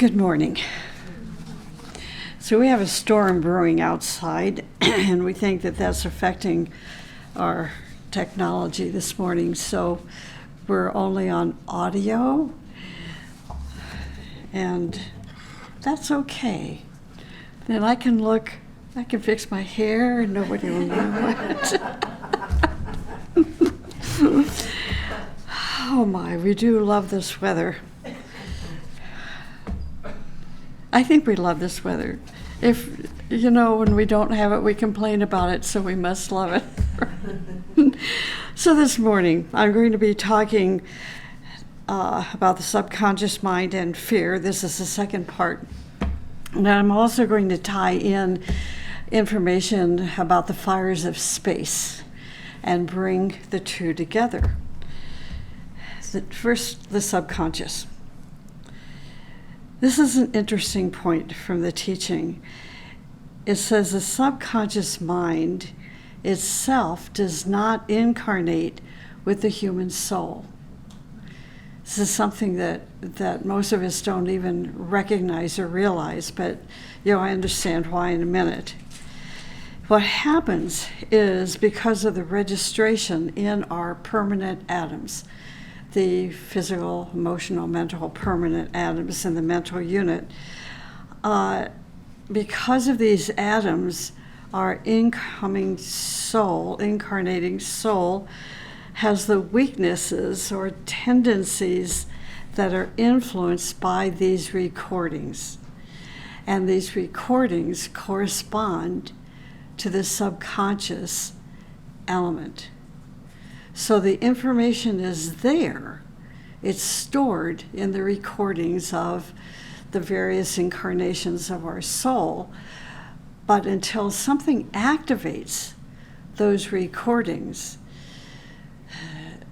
Good morning. So we have a storm brewing outside, and we think that that's affecting our technology this morning. So we're only on audio, and that's okay. Then I can fix my hair, and nobody will know it. Oh my, we do love this weather. I think we love this weather. If, when we don't have it, we complain about it, so we must love it. So this morning, I'm going to be talking about the subconscious mind and fear. This is the second part. And I'm also going to tie in information about the fires of space and bring the two together. First, the subconscious. This is an interesting point from the teaching. It says the subconscious mind itself does not incarnate with the human soul. This is something that most of us don't even recognize or realize, but I understand why in a minute. What happens is because of the registration in our permanent atoms, the physical, emotional, mental, permanent atoms in the mental unit. Because of these atoms, our incoming soul, incarnating soul, has the weaknesses or tendencies that are influenced by these recordings. And these recordings correspond to the subconscious element. So the information is there. It's stored in the recordings of the various incarnations of our soul. But until something activates those recordings,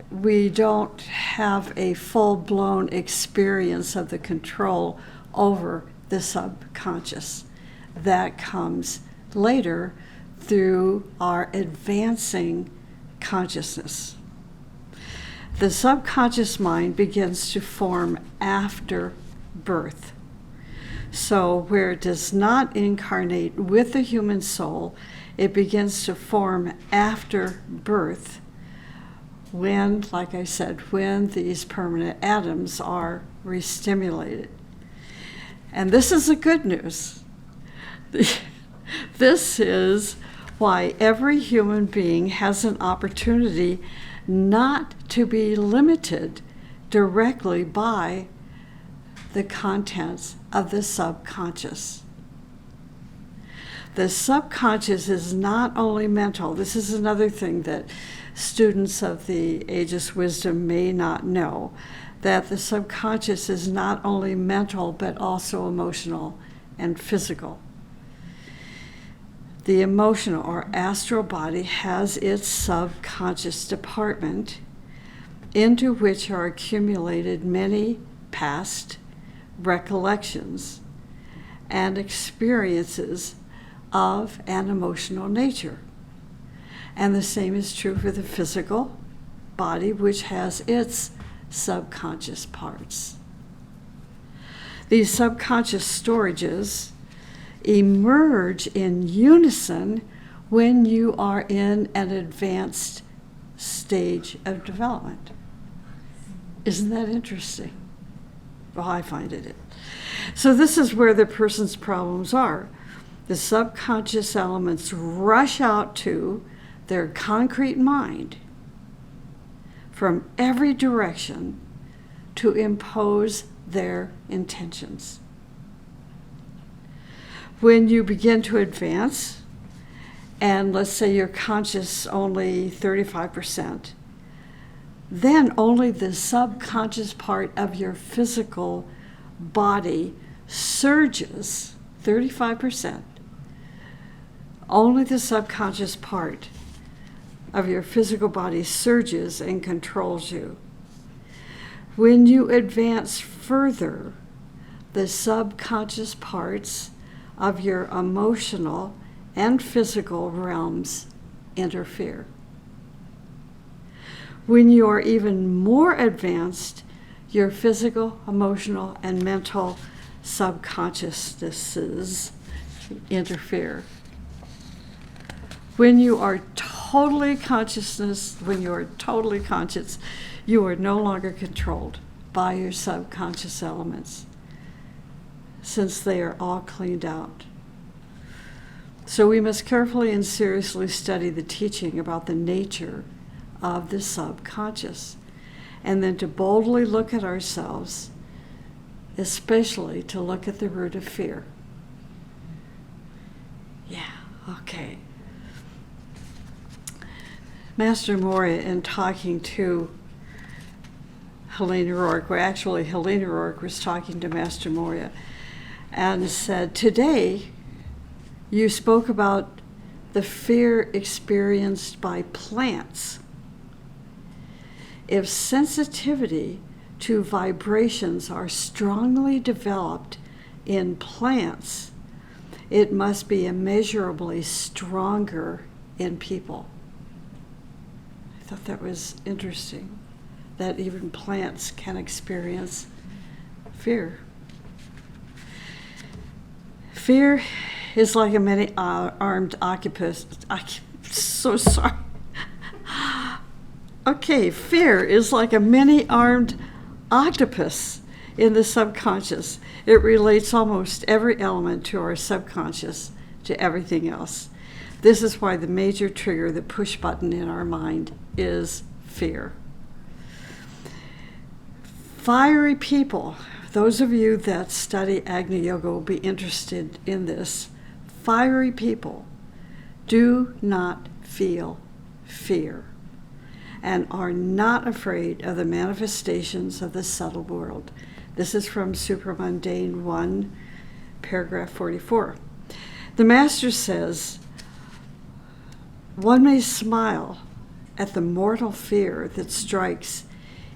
we don't have a full-blown experience of the control over the subconscious. That comes later through our advancing consciousness. The subconscious mind begins to form after birth. So where it does not incarnate with the human soul, it begins to form after birth when, like I said, when these permanent atoms are restimulated. And this is the good news. This is why every human being has an opportunity not to be limited directly by the contents of the subconscious. The subconscious is not only mental. This is another thing that students of the Aegis Wisdom may not know, that the subconscious is not only mental but also emotional and physical. The emotional or astral body has its subconscious department into which are accumulated many past recollections and experiences of an emotional nature. And the same is true for the physical body, which has its subconscious parts. These subconscious storages emerge in unison when you are in an advanced stage of development. Isn't that interesting? Well, I find it. So this is where the person's problems are. The subconscious elements rush out to their concrete mind from every direction to impose their intentions. When you begin to advance, and let's say you're conscious only 35%, then only the subconscious part of your physical body surges 35%. Only the subconscious part of your physical body surges and controls you. When you advance further, the subconscious parts of your emotional and physical realms interfere. When you are even more advanced, your physical, emotional, and mental subconsciousnesses interfere. When you are totally conscious, you are no longer controlled by your subconscious elements, since they are all cleaned out. So we must carefully and seriously study the teaching about the nature of the subconscious, and then to boldly look at ourselves, especially to look at the root of fear. Yeah, okay. Master Moria, in talking to Helena Rourke, well, actually Helena Rourke was talking to Master Moria, and said, today you spoke about the fear experienced by plants. If sensitivity to vibrations are strongly developed in plants, it must be immeasurably stronger in people. I thought that was interesting, that even plants can experience fear. Fear is like a many-armed octopus. I'm so sorry. Okay, fear is like a many-armed octopus in the subconscious. It relates almost every element to our subconscious, to everything else. This is why the major trigger, the push button in our mind, is fear. Fiery people, those of you that study Agni Yoga will be interested in this. Fiery people do not feel fear and are not afraid of the manifestations of the subtle world. This is from Supramundane 1, paragraph 44. The Master says, one may smile at the mortal fear that strikes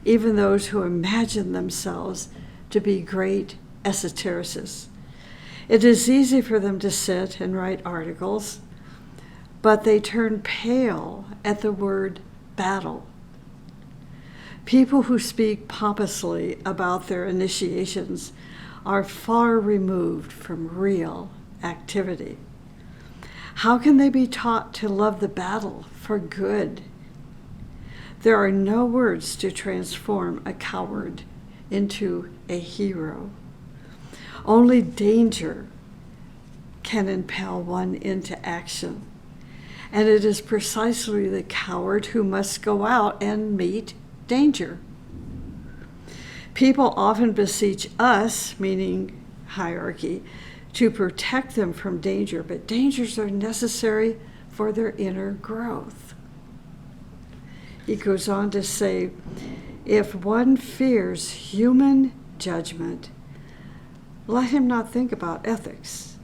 even those who imagine themselves to be great esotericists. It is easy for them to sit and write articles, but they turn pale at the word battle. People who speak pompously about their initiations are far removed from real activity. How can they be taught to love the battle for good? There are no words to transform a coward into a hero. Only danger can impel one into action. And it is precisely the coward who must go out and meet danger. People often beseech us, meaning hierarchy, to protect them from danger, but dangers are necessary for their inner growth. He goes on to say, if one fears human judgment, let him not think about ethics.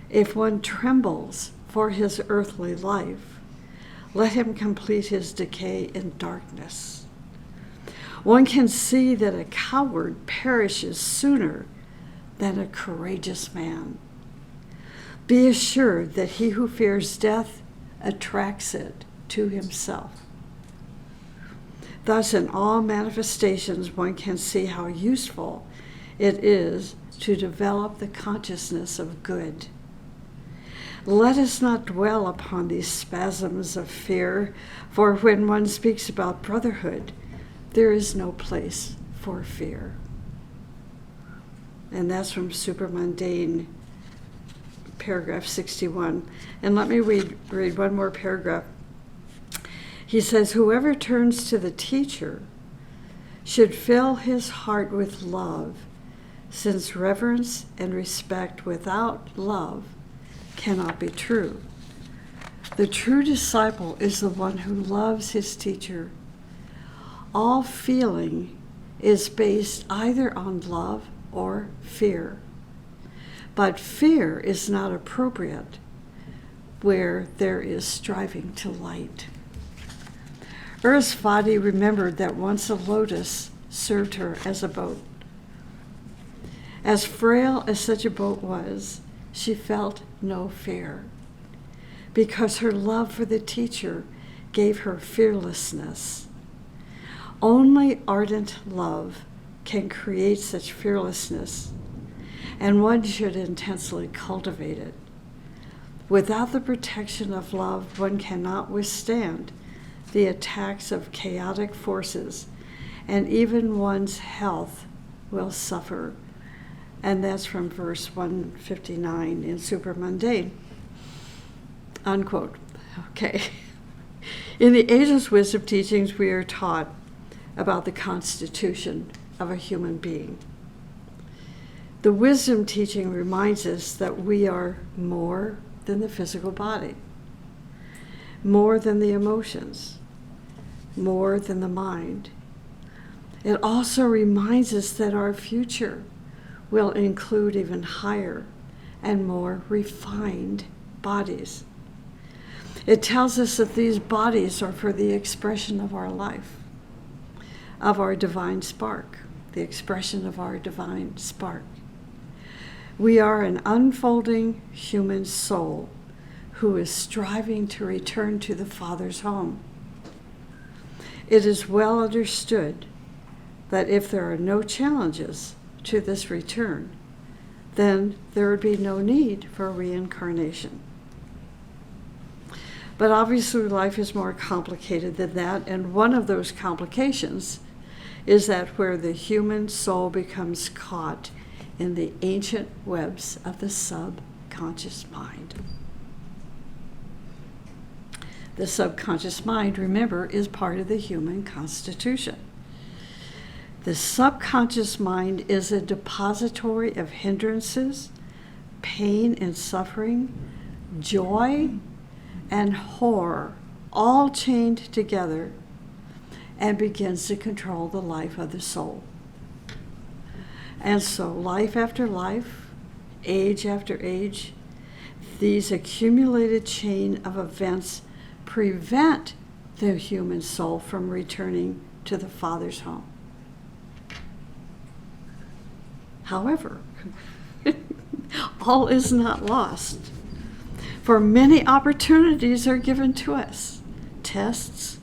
If one trembles for his earthly life, let him complete his decay in darkness. One can see that a coward perishes sooner than a courageous man. Be assured that he who fears death attracts it to himself. Thus, in all manifestations, one can see how useful it is to develop the consciousness of good. Let us not dwell upon these spasms of fear, for when one speaks about brotherhood, there is no place for fear. And that's from Supramundane, paragraph 61. And let me read one more paragraph. He says, whoever turns to the teacher should fill his heart with love, since reverence and respect without love cannot be true. The true disciple is the one who loves his teacher. All feeling is based either on love or fear. But fear is not appropriate where there is striving to light. Urasvati remembered that once a lotus served her as a boat. As frail as such a boat was, she felt no fear, because her love for the teacher gave her fearlessness. Only ardent love can create such fearlessness, and one should intensely cultivate it. Without the protection of love, one cannot withstand the attacks of chaotic forces, and even one's health will suffer. And that's from verse 159 in Supermundane. Unquote. Okay. In the Ageless Wisdom teachings, we are taught about the constitution of a human being. The wisdom teaching reminds us that we are more than the physical body, more than the emotions, more than the mind. It also reminds us that our future will include even higher and more refined bodies. It tells us that these bodies are for the expression of our life, of our divine spark, the expression of our divine spark. We are an unfolding human soul who is striving to return to the Father's home. It is well understood that if there are no challenges to this return, then there would be no need for reincarnation. But obviously life is more complicated than that, and one of those complications is that where the human soul becomes caught in the ancient webs of the subconscious mind. The subconscious mind, remember, is part of the human constitution. The subconscious mind is a depository of hindrances, pain and suffering, joy and horror, all chained together, and begins to control the life of the soul. And so life after life, age after age, these accumulated chain of events prevent the human soul from returning to the Father's home. However, all is not lost, for many opportunities are given to us. Tests,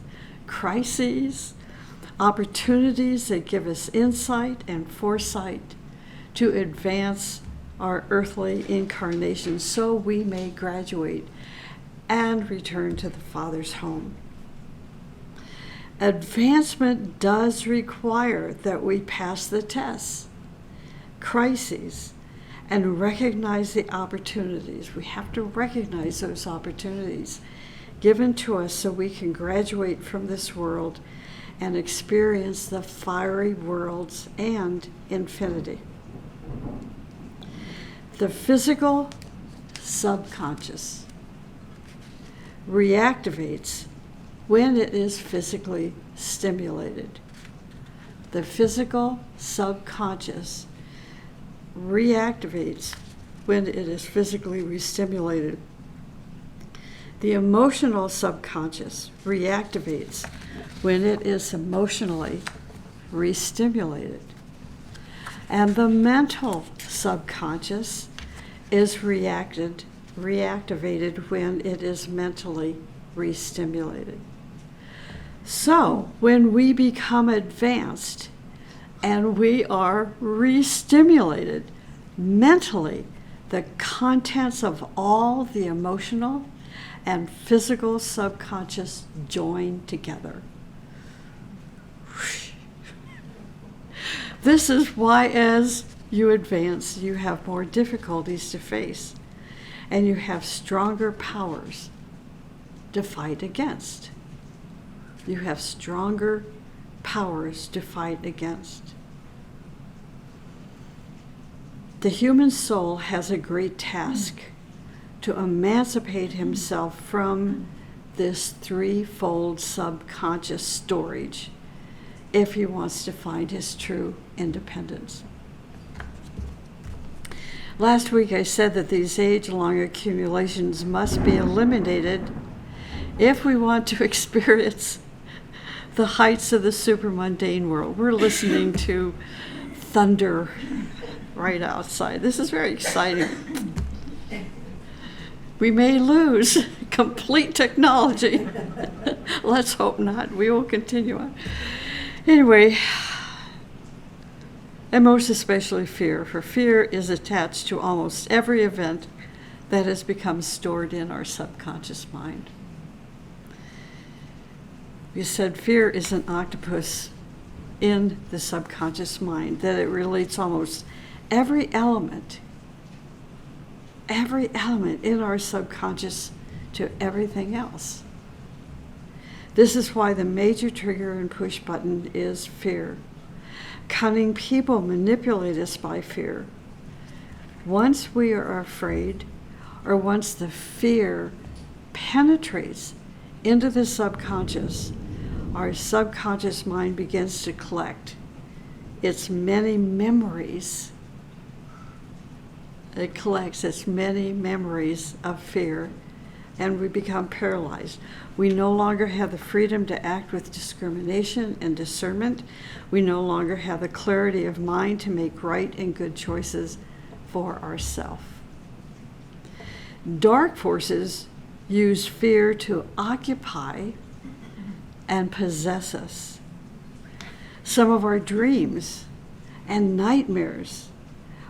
crises, opportunities that give us insight and foresight to advance our earthly incarnation so we may graduate and return to the Father's home. Advancement does require that we pass the tests, crises, and recognize the opportunities. We have to recognize those opportunities given to us so we can graduate from this world and experience the fiery worlds and infinity. The physical subconscious reactivates when it is physically stimulated. The physical subconscious reactivates when it is physically restimulated. The emotional subconscious reactivates when it is emotionally restimulated. And the mental subconscious is reactivated when it is mentally restimulated. So, when we become advanced and we are restimulated mentally, the contents of all the emotional and physical subconscious join together. This is why as you advance, you have more difficulties to face, and you have stronger powers to fight against. You have stronger powers to fight against. The human soul has a great task to emancipate himself from this threefold subconscious storage if he wants to find his true independence. Last week I said that these age-long accumulations must be eliminated if we want to experience the heights of the supermundane world. We're listening to thunder right outside. This is very exciting. We may lose complete technology. Let's hope not. We will continue on. Anyway, and most especially fear, for fear is attached to almost every event that has become stored in our subconscious mind. You said fear is an octopus in the subconscious mind, that it relates almost every element in our subconscious to everything else. This is why the major trigger and push button is fear. Cunning people manipulate us by fear. Once we are afraid, or once the fear penetrates into the subconscious, our subconscious mind begins to collect its many memories. It collects its many memories of fear, and we become paralyzed. We no longer have the freedom to act with discrimination and discernment. We no longer have the clarity of mind to make right and good choices for ourselves. Dark forces use fear to occupy and possess us. Some of our dreams and nightmares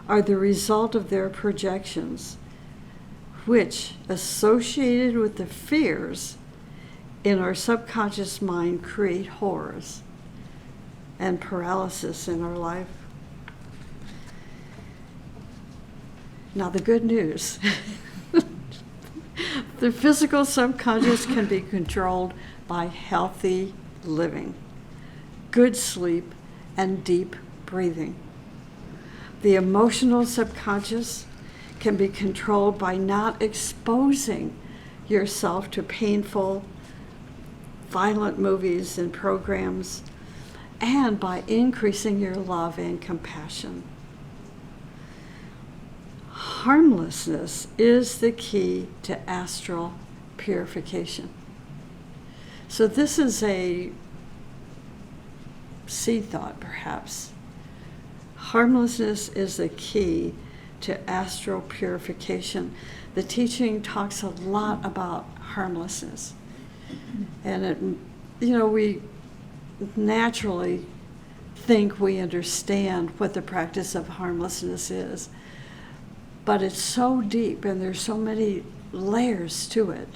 are the result of their projections, which, associated with the fears in our subconscious mind, create horrors and paralysis in our life. Now, the good news. The physical subconscious can be controlled by healthy living, good sleep, and deep breathing. The emotional subconscious can be controlled by not exposing yourself to painful, violent movies and programs, and by increasing your love and compassion. Harmlessness is the key to astral purification. So this is a seed thought, perhaps. Harmlessness is the key to astral purification. The teaching talks a lot about harmlessness. And we naturally think we understand what the practice of harmlessness is. But it's so deep and there's so many layers to it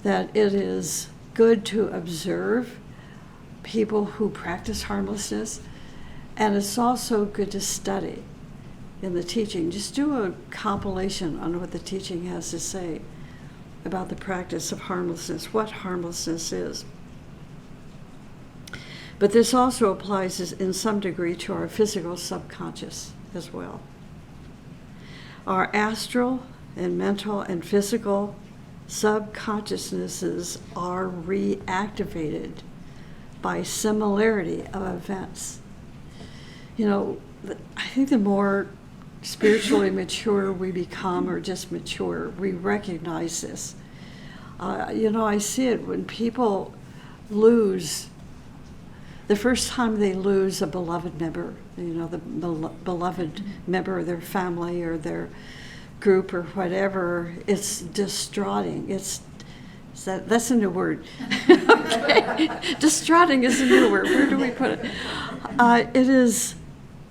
that it is good to observe people who practice harmlessness, and it's also good to study in the teaching. Just do a compilation on what the teaching has to say about the practice of harmlessness, what harmlessness is. But this also applies in some degree to our physical subconscious as well. Our astral and mental and physical subconsciousnesses are reactivated by similarity of events. I think the more spiritually mature we become, or just mature, we recognize this. I see it when people lose, the first time they lose a beloved member, the beloved member of their family or their group or whatever, it's distraughting. That's a new word. Okay. Distraughting is a new word. Where do we put it?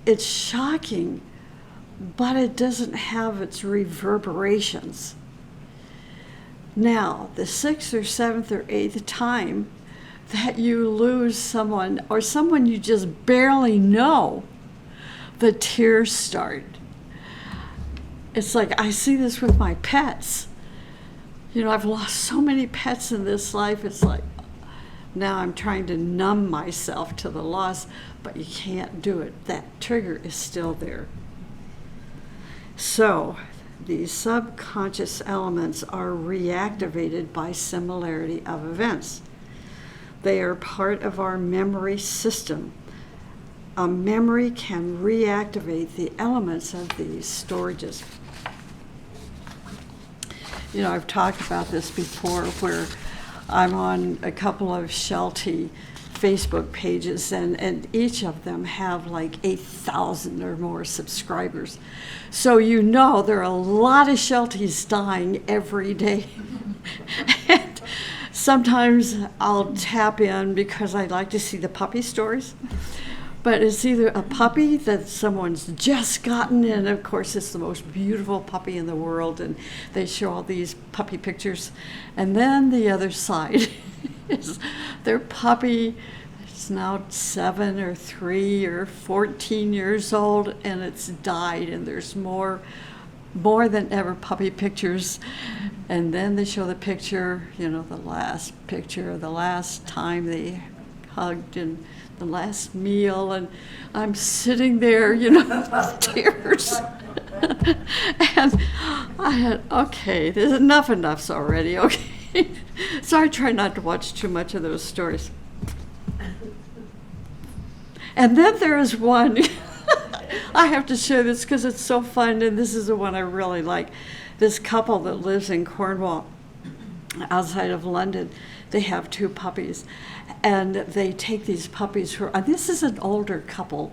It's shocking, but it doesn't have its reverberations. Now, the 6th or 7th or 8th time that you lose someone, or someone you just barely know, the tears start. It's like, I see this with my pets. I've lost so many pets in this life. It's like, now I'm trying to numb myself to the loss, but you can't do it. That trigger is still there. So, these subconscious elements are reactivated by similarity of events. They are part of our memory system. A memory can reactivate the elements of these storages. I've talked about this before, where I'm on a couple of Sheltie Facebook pages, and each of them have like 8,000 or more subscribers. So there are a lot of Shelties dying every day. And sometimes I'll tap in because I like to see the puppy stories. But it's either a puppy that someone's just gotten, and of course it's the most beautiful puppy in the world, and they show all these puppy pictures. And then the other side is their puppy is now 7 or 3 or 14 years old, and it's died, and there's more than ever puppy pictures. And then they show the picture, the last picture, the last time they hugged, and the last meal, and I'm sitting there, with tears. And I had, okay, there's enough's already, okay. So I try not to watch too much of those stories. And then there is one, I have to share this because it's so fun, and this is the one I really like. This couple that lives in Cornwall, outside of London, they have 2 puppies, and they take these puppies this is an older couple.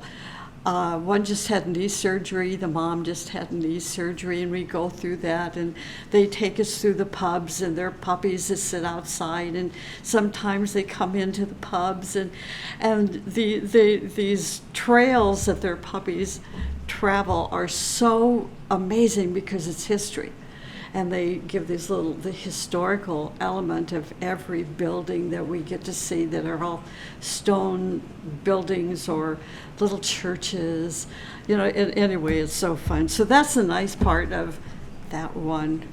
One just had knee surgery, the mom just had knee surgery, and we go through that, and they take us through the pubs, and their puppies that sit outside, and sometimes they come into the pubs, and these trails that their puppies travel are so amazing because it's history. And they give the historical element of every building that we get to see that are all stone buildings or little churches. Anyway, it's so fun. So that's the nice part of that one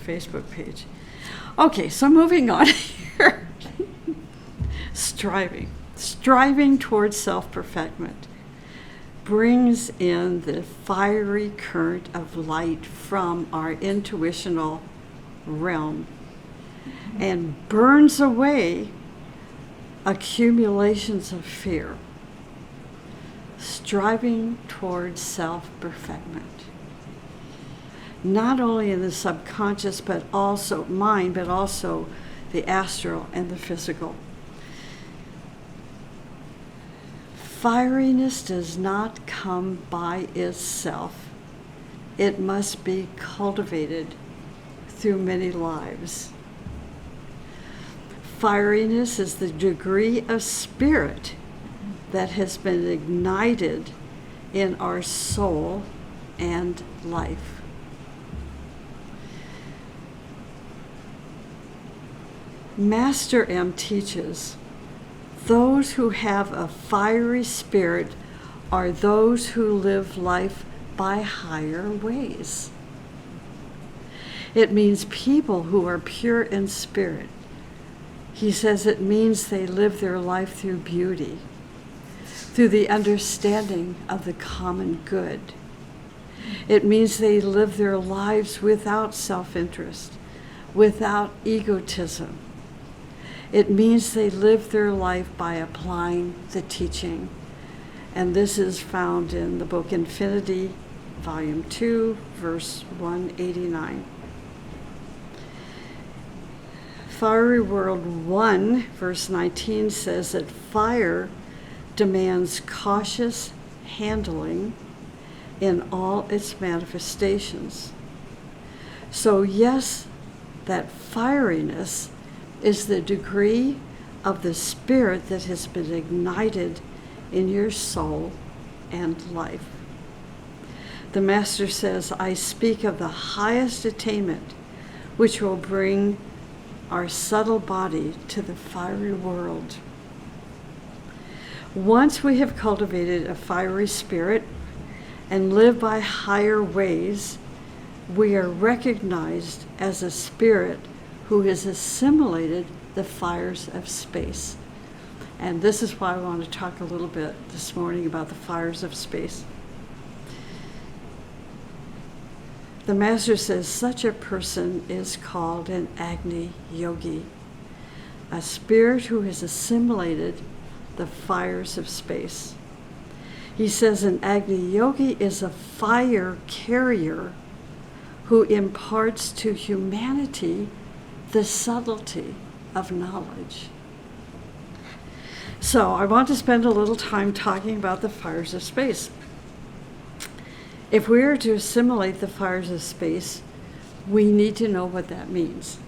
Facebook page. Okay, so moving on here. Striving towards self-perfectment brings in the fiery current of light from our intuitional realm and burns away accumulations of fear. Striving towards self-perfectment. Not only in the subconscious, but also mind, but also the astral and the physical. Fieriness does not come by itself. It must be cultivated through many lives. Fieriness is the degree of spirit that has been ignited in our soul and life. Master M teaches, those who have a fiery spirit are those who live life by higher ways. It means people who are pure in spirit. He says it means they live their life through beauty, through the understanding of the common good. It means they live their lives without self-interest, without egotism. It means they live their life by applying the teaching. And this is found in the book Infinity, Volume 2, verse 189. Fiery World 1, verse 19 says that fire demands cautious handling in all its manifestations. So yes, that fieriness is the degree of the spirit that has been ignited in your soul and life. The Master says, I speak of the highest attainment, which will bring our subtle body to the fiery world. Once we have cultivated a fiery spirit and live by higher ways, we are recognized as a spirit who has assimilated the fires of space. And this is why I want to talk a little bit this morning about the fires of space. The Master says such a person is called an Agni yogi, a spirit who has assimilated the fires of space. He says an Agni yogi is a fire carrier who imparts to humanity the subtlety of knowledge. So I want to spend a little time talking about the fires of space. If we are to assimilate the fires of space, we need to know what that means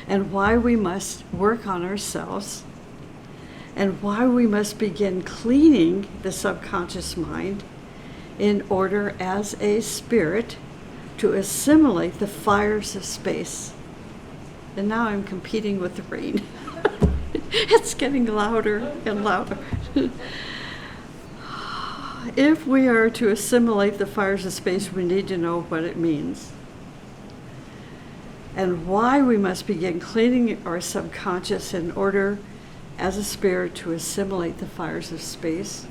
and why we must work on ourselves and why we must begin cleaning the subconscious mind in order as a spirit to assimilate the fires of space. And now I'm competing with the rain. It's getting louder and louder. If we are to assimilate the fires of space, we need to know what it means and why we must begin cleaning our subconscious in order as a spirit to assimilate the fires of space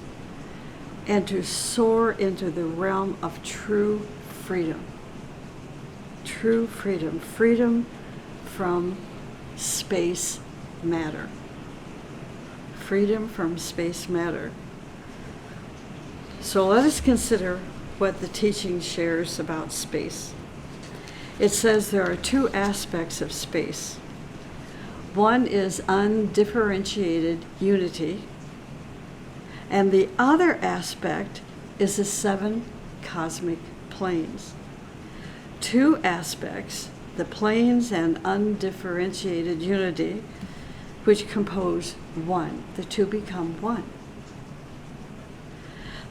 and to soar into the realm of true freedom. True freedom. Freedom from space matter. Freedom from space matter. So let us consider what the teaching shares about space. It says there are two aspects of space. One is undifferentiated unity, and the other aspect is the 7 cosmic planes. Two aspects, the planes and undifferentiated unity, which compose one. The two become one.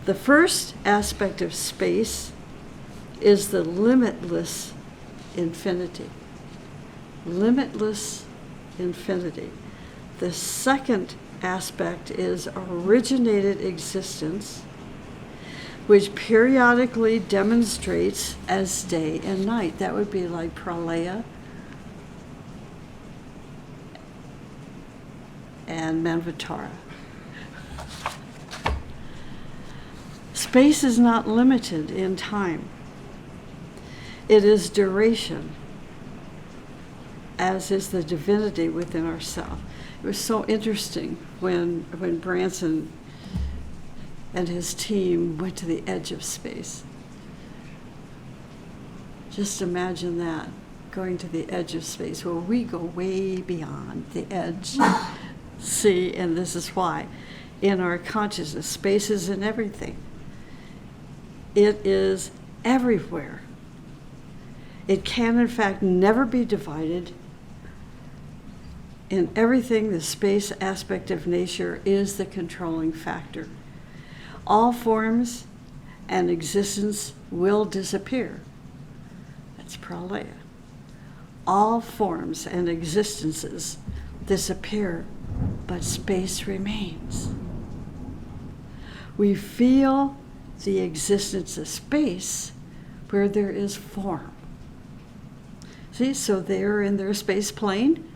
The first aspect of space is the limitless infinity. Limitless infinity. The second aspect is originated existence, which periodically demonstrates as day and night. That would be like pralaya and manvatara. Space is not limited in time. It is duration, as is the divinity within ourselves. It was so interesting when Branson and his team went to the edge of space. Just imagine that, going to the edge of space, where we go way beyond the edge. See, and this is why. In our consciousness, space is in everything. It is everywhere. It can, in fact, never be divided. In everything, the space aspect of nature is the controlling factor. All forms and existence will disappear. That's pralaya. All forms and existences disappear, but space remains. We feel the existence of space where there is form. See, so they're in their space plane,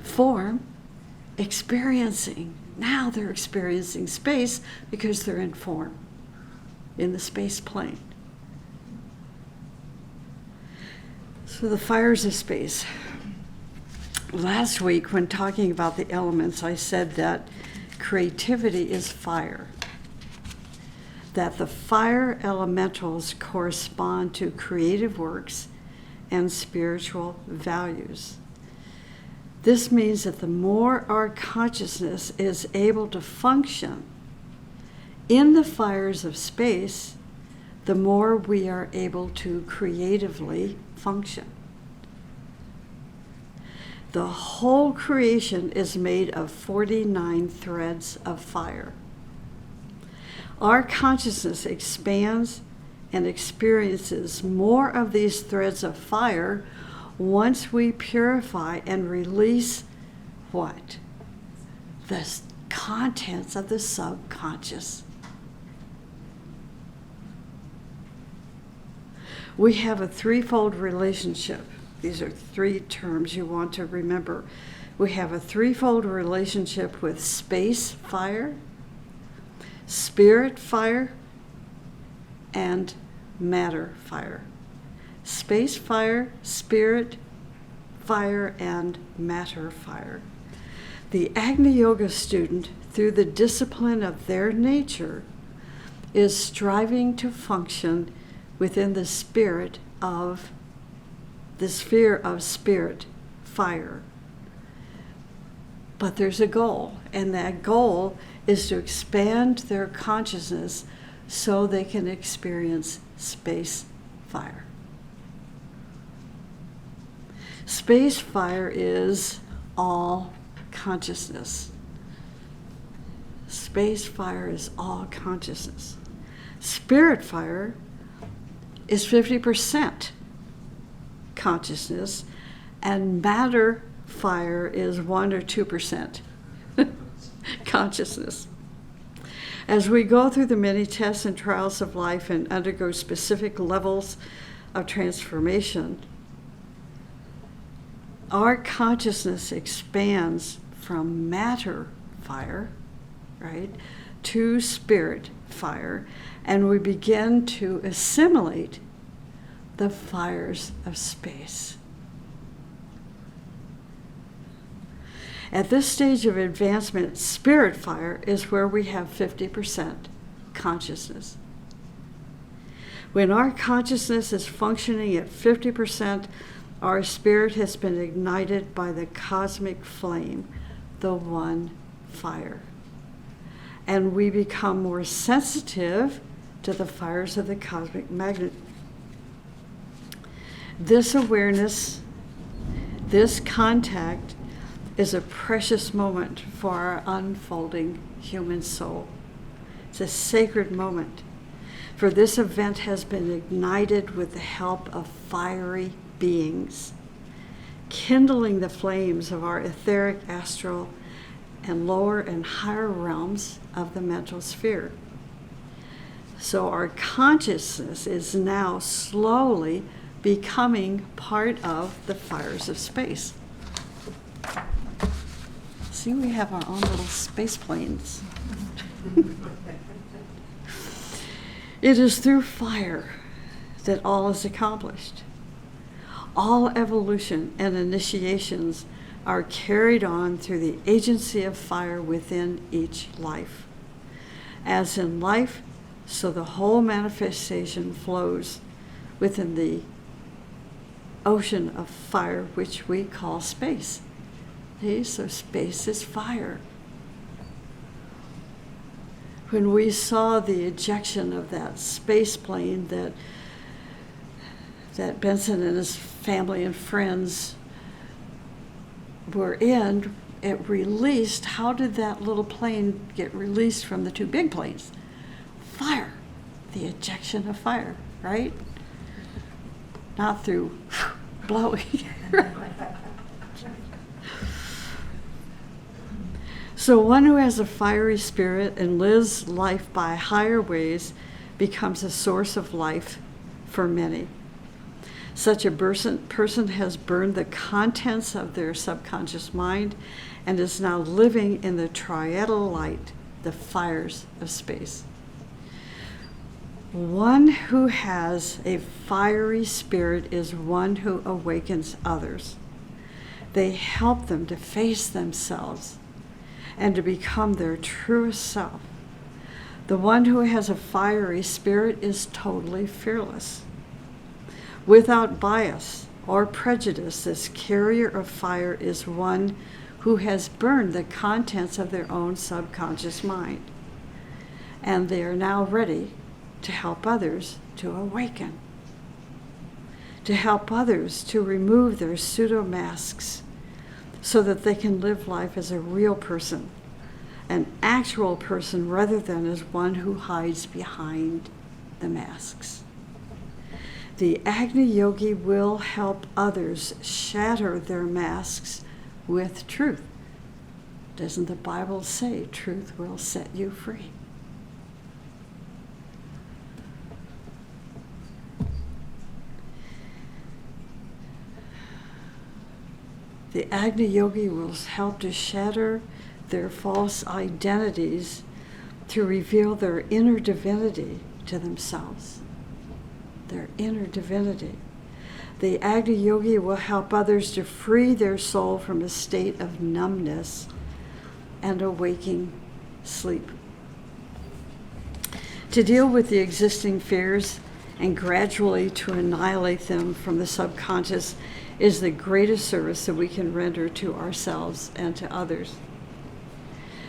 form, experiencing. Now they're experiencing space because they're in form, in the space plane. So the fires of space. Last week, when talking about the elements, I said that creativity is fire. That the fire elementals correspond to creative works and spiritual values. This means that the more our consciousness is able to function in the fires of space, the more we are able to creatively function. The whole creation is made of 49 threads of fire. Our consciousness expands and experiences more of these threads of fire once we purify and release what? The contents of the subconscious. We have a threefold relationship. These are 3 terms you want to remember. We have a threefold relationship with space fire, spirit fire, and matter fire. Space fire, spirit fire, and matter fire. The Agni Yoga student, through the discipline of their nature, is striving to function within the spirit of the sphere of spirit fire. But there's a goal, and that goal is to expand their consciousness so they can experience space fire. Space fire is all consciousness. Space fire is all consciousness. Spirit fire is 50% consciousness, and matter fire is 1 or 2% consciousness. As we go through the many tests and trials of life and undergo specific levels of transformation, our consciousness expands from matter fire, right, to spirit fire, and we begin to assimilate the fires of space. At this stage of advancement, spirit fire is where we have 50% consciousness. When our consciousness is functioning at 50%, our spirit has been ignited by the cosmic flame, the one fire. And we become more sensitive to the fires of the cosmic magnet. This awareness, this contact, is a precious moment for our unfolding human soul. It's a sacred moment, for this event has been ignited with the help of fiery beings, kindling the flames of our etheric, astral, and lower and higher realms of the mental sphere. So our consciousness is now slowly becoming part of the fires of space. See, we have our own little space planes. It is through fire that all is accomplished. All evolution and initiations are carried on through the agency of fire within each life. As in life, so the whole manifestation flows within the ocean of fire, which we call space. See, so space is fire. When we saw the ejection of that space plane that Benson and his family and friends were in, it released. How did that little plane get released from the two big planes? Fire, the ejection of fire, right? Not through blowing. So one who has a fiery spirit and lives life by higher ways becomes a source of life for many. Such a person has burned the contents of their subconscious mind and is now living in the triadal light, the fires of space. One who has a fiery spirit is one who awakens others. They help them to face themselves and to become their truest self. The one who has a fiery spirit is totally fearless. Without bias or prejudice, this carrier of fire is one who has burned the contents of their own subconscious mind, and they are now ready to help others to awaken, to help others to remove their pseudo-masks so that they can live life as a real person, an actual person, rather than as one who hides behind the masks. The Agni Yogi will help others shatter their masks with truth. Doesn't the Bible say truth will set you free? The Agni Yogi will help to shatter their false identities to reveal their inner divinity to themselves. Their inner divinity. The Agni Yogi will help others to free their soul from a state of numbness and a waking sleep. To deal with the existing fears and gradually to annihilate them from the subconscious is the greatest service that we can render to ourselves and to others.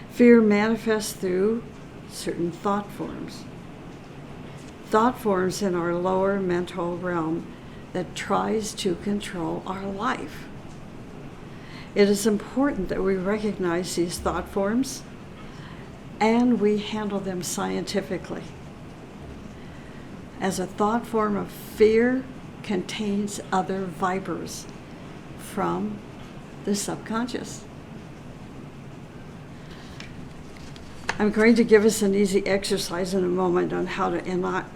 Fear manifests through certain thought forms. Thought forms in our lower mental realm that tries to control our life. It is important that we recognize these thought forms and we handle them scientifically, as a thought form of fear contains other vipers from the subconscious. I'm going to give us an easy exercise in a moment on how to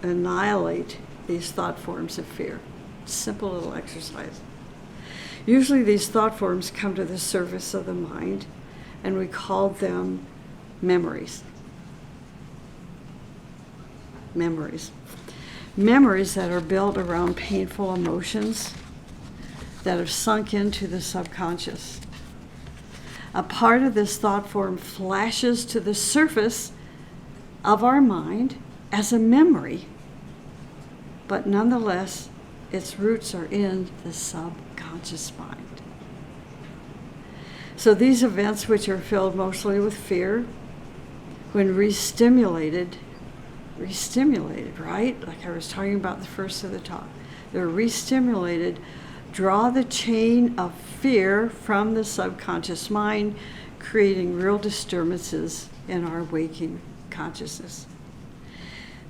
annihilate these thought forms of fear. Simple little exercise. Usually these thought forms come to the surface of the mind, and we call them memories. Memories. Memories that are built around painful emotions that have sunk into the subconscious. A part of this thought form flashes to the surface of our mind as a memory, but nonetheless, its roots are in the subconscious mind. So these events, which are filled mostly with fear, when re-stimulated, right? Like I was talking about the first of the talk. They're re-stimulated, draw the chain of fear from the subconscious mind, creating real disturbances in our waking consciousness.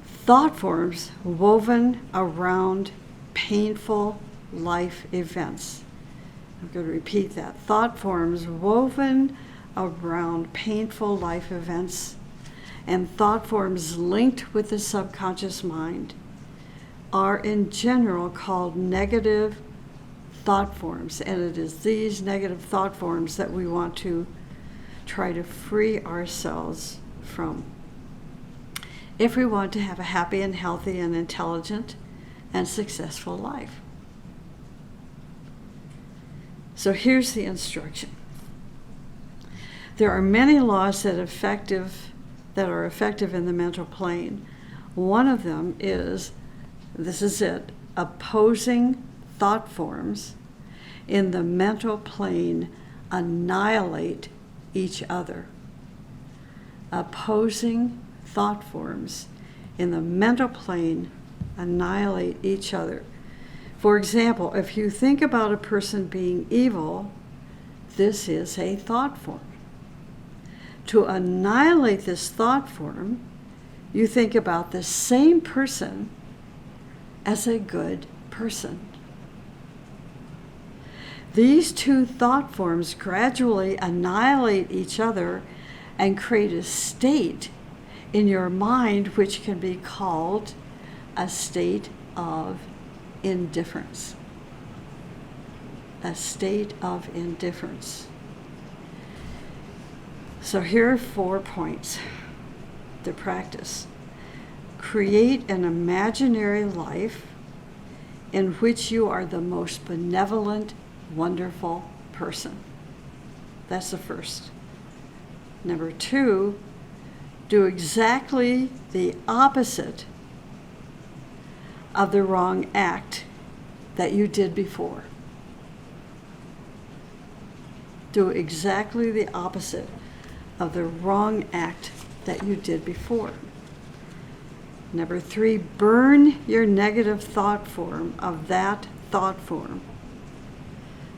Thought forms woven around painful life events. I'm going to repeat that. Thought forms woven around painful life events and thought forms linked with the subconscious mind are in general called negative thought forms, and it is these negative thought forms that we want to try to free ourselves from if we want to have a happy and healthy and intelligent and successful life. So here's the instruction. There are many laws that are effective in the mental plane. One of them is, this is it, opposing thought forms in the mental plane annihilate each other. Opposing thought forms in the mental plane annihilate each other. For example, if you think about a person being evil, this is a thought form. To annihilate this thought form, you think about the same person as a good person. These two thought forms gradually annihilate each other and create a state in your mind which can be called a state of indifference. A state of indifference. So here are 4 points to practice. Create an imaginary life in which you are the most benevolent, wonderful person. That's the first. Number 2, do exactly the opposite of the wrong act that you did before. Do exactly the opposite of the wrong act that you did before. Number 3, burn your negative thought form of that thought form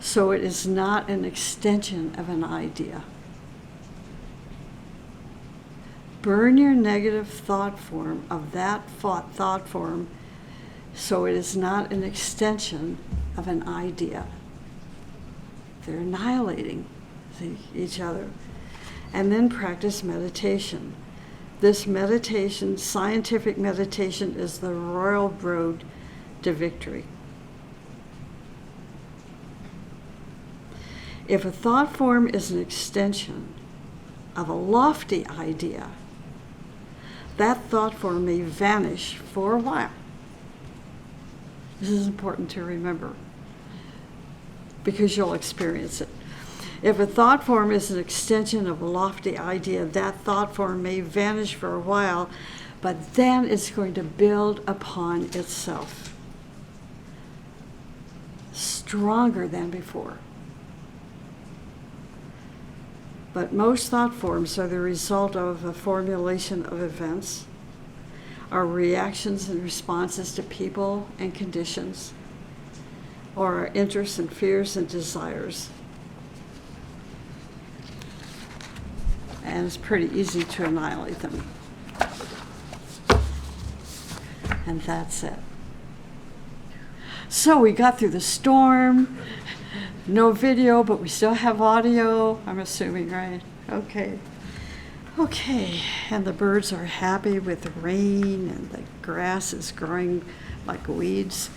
so it is not an extension of an idea. Burn your negative thought form of that thought form so it is not an extension of an idea. They're annihilating each other. And then practice meditation. This meditation, scientific meditation, is the royal road to victory. If a thought form is an extension of a lofty idea, that thought form may vanish for a while. This is important to remember because you'll experience it. If a thought form is an extension of a lofty idea, that thought form may vanish for a while, but then it's going to build upon itself, stronger than before. But most thought forms are the result of a formulation of events, our reactions and responses to people and conditions, or our interests and fears and desires. and it's pretty easy to annihilate them. And that's it. So we got through the storm. No video, but we still have audio, I'm assuming, right? Okay. Okay, and the birds are happy with the rain, and the grass is growing like weeds.